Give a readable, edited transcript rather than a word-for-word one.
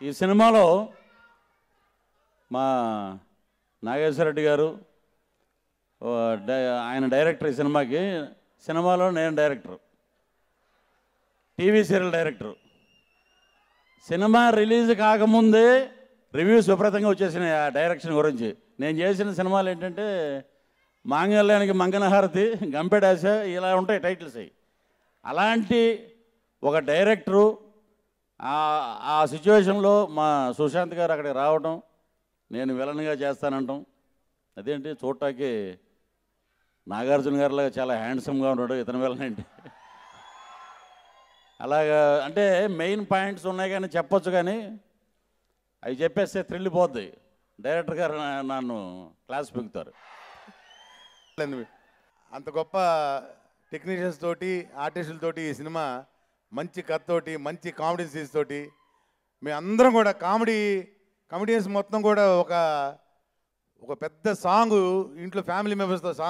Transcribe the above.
ఈ సినిమాలో మా నాగేశ్వర రెడ్డి గారు ఆయన డైరెక్టర్. ఈ సినిమాలో నేను director, TV serial director. Cinema release కాకముందే రివ్యూస్ విపరీతంగా వచ్చేసినాయి ఆ డైరెక్షన్ గురించి. నేను చేసిన సినిమాలు ఏంటంటే మాంగళ్యానికి మంగళహారతి, గంపెడాశ, ఇలా ఉంటాయి టైటిల్స్ అవి. అలాంటి ఒక డైరెక్టరు ఆ సిచ్యువేషన్లో మా సుశాంత్ గారు అక్కడికి రావడం, నేను విలన్గా చేస్తానంటాం. అదేంటి చూడటానికి నాగార్జున గారిలాగా చాలా హ్యాండ్సమ్గా ఉన్నాడు, ఇతని విలన్ ఏంటి అలాగా. అంటే మెయిన్ పాయింట్స్ ఉన్నాయి కానీ చెప్పొచ్చు, కానీ అవి చెప్పేస్తే థ్రిల్ పోద్ది. డైరెక్టర్ గారు నన్ను క్లాస్ పెంగుతారు. అంత గొప్ప టెక్నీషియన్స్ తోటి, ఆర్టిస్టులతోటి ఈ సినిమా మంచి కథతోటి, మంచి కామెడీ సీన్స్ తోటి మేమందరం కూడా కామెడియన్స్ మొత్తం కూడా ఒక పెద్ద సాంగ్ ఇంట్లో ఫ్యామిలీ మెంబర్స్తో సాంగ్